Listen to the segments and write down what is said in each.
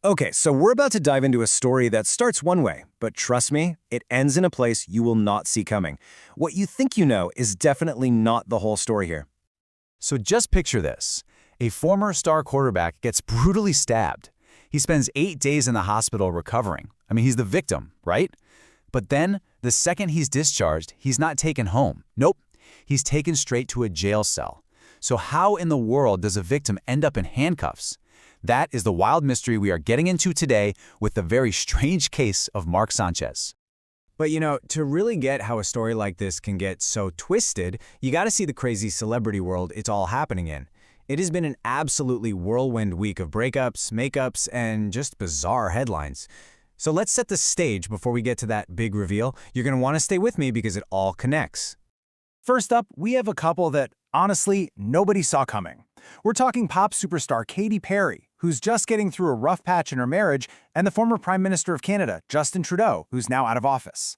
Okay, so we're about to dive into a story that starts one way, but trust me, it ends in a place you will not see coming. What you think you know is definitely not the whole story here. So just picture this. A former star quarterback gets brutally stabbed. He spends 8 days in the hospital recovering. I mean, he's the victim, right? But then, the second he's discharged, he's not taken home. Nope, he's taken straight to a jail cell. So how in the world does a victim end up in handcuffs? That is the wild mystery we are getting into today with the very strange case of Mark Sanchez. But to really get how a story like this can get so twisted, you gotta see the crazy celebrity world it's all happening in. It has been an absolutely whirlwind week of breakups, makeups, and just bizarre headlines. So let's set the stage before we get to that big reveal. You're gonna wanna stay with me because it all connects. First up, we have a couple that, honestly, nobody saw coming. We're talking pop superstar Katy Perry, who's just getting through a rough patch in her marriage, and the former Prime Minister of Canada, Justin Trudeau, who's now out of office.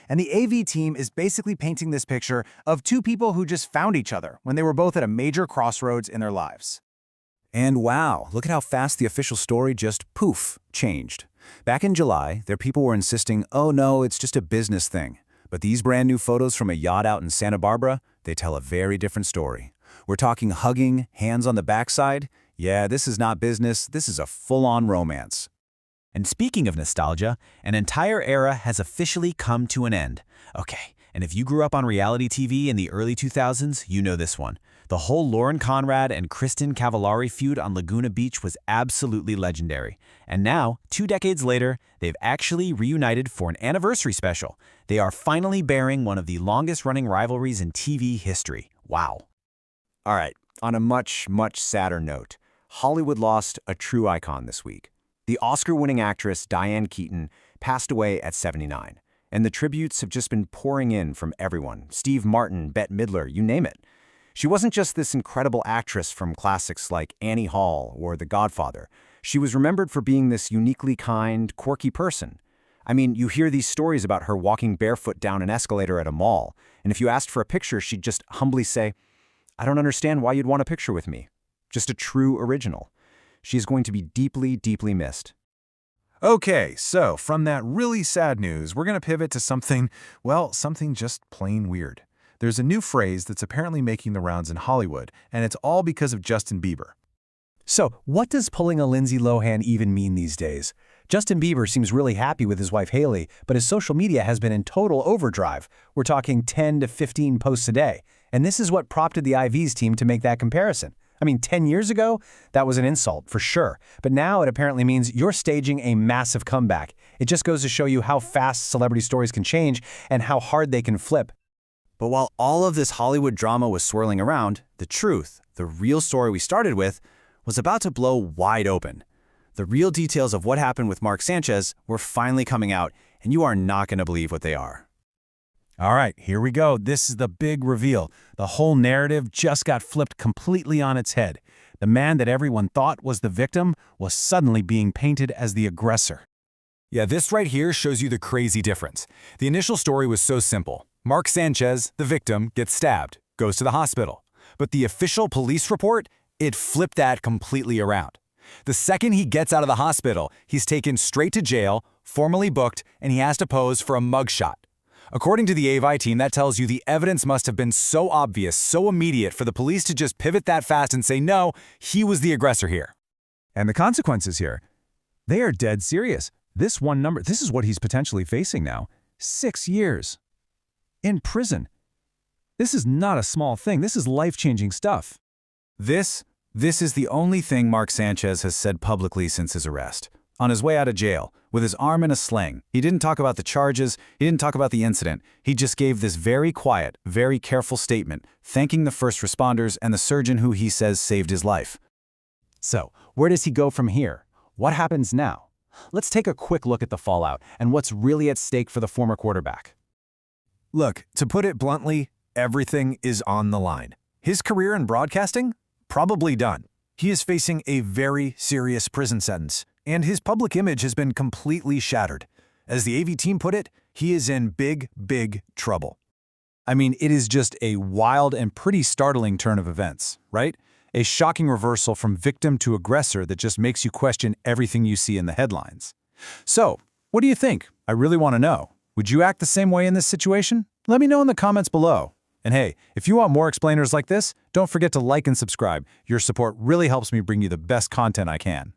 And the AV team is basically painting this picture of two people who just found each other when they were both at a major crossroads in their lives. And wow, look at how fast the official story just poof, changed. Back in July, their people were insisting, oh no, it's just a business thing. But these brand new photos from a yacht out in Santa Barbara, they tell a very different story. We're talking hugging, hands on the backside. Yeah, this is not business, this is a full-on romance. And speaking of nostalgia, an entire era has officially come to an end. Okay, and if you grew up on reality TV in the early 2000s, you know this one. The whole Conrad and Kristin Cavallari feud on Laguna Beach was absolutely legendary. And now, 2 decades later, they've actually reunited for an anniversary special. They are finally bearing one of the longest-running rivalries in TV history. Wow. All right, on a much, much sadder note, Hollywood lost a true icon this week. The Oscar-winning actress Diane Keaton passed away at 79, and the tributes have just been pouring in from everyone. Steve Martin, Bette Midler, you name it. She wasn't just this incredible actress from classics like Annie Hall or The Godfather. She was remembered for being this uniquely kind, quirky person. I mean, you hear these stories about her walking barefoot down an escalator at a mall, and if you asked for a picture, she'd just humbly say, "I don't understand why you'd want a picture with me." Just a true original. She is going to be deeply, deeply missed. Okay, so from that really sad news, we're going to pivot to something, well, something just plain weird. There's a new phrase that's apparently making the rounds in Hollywood, and it's all because of Justin Bieber. So, what does pulling a Lindsay Lohan even mean these days? Justin Bieber seems really happy with his wife Hailey, but his social media has been in total overdrive. We're talking 10 to 15 posts a day. And this is what prompted the IV's team to make that comparison. I mean, 10 years ago, that was an insult, for sure. But now it apparently means you're staging a massive comeback. It just goes to show you how fast celebrity stories can change and how hard they can flip. But while all of this Hollywood drama was swirling around, the truth, the real story we started with, was about to blow wide open. The real details of what happened with Mark Sanchez were finally coming out, and you are not going to believe what they are. All right, here we go. This is the big reveal. The whole narrative just got flipped completely on its head. The man that everyone thought was the victim was suddenly being painted as the aggressor. Yeah, this right here shows you the crazy difference. The initial story was so simple. Mark Sanchez, the victim, gets stabbed, goes to the hospital. But the official police report, it flipped that completely around. The second he gets out of the hospital, he's taken straight to jail, formally booked, and he has to pose for a mugshot. According to the AVI team, that tells you the evidence must have been so obvious, so immediate for the police to just pivot that fast and say, no, he was the aggressor here. And the consequences here, they are dead serious. This one number, this is what he's potentially facing now. 6 years. In prison. This is not a small thing. This is life-changing stuff. This is the only thing Mark Sanchez has said publicly since his arrest. On his way out of jail, with his arm in a sling, he didn't talk about the charges, he didn't talk about the incident. He just gave this very quiet, very careful statement, thanking the first responders and the surgeon who he says saved his life. So, where does he go from here? What happens now? Let's take a quick look at the fallout and what's really at stake for the former quarterback. Look, to put it bluntly, everything is on the line. His career in broadcasting? Probably done. He is facing a very serious prison sentence, and his public image has been completely shattered. As the AV team put it, he is in big, big trouble. I mean, it is just a wild and pretty startling turn of events, right? A shocking reversal from victim to aggressor that just makes you question everything you see in the headlines. So, what do you think? I really want to know. Would you act the same way in this situation? Let me know in the comments below. And hey, if you want more explainers like this, don't forget to like and subscribe. Your support really helps me bring you the best content I can.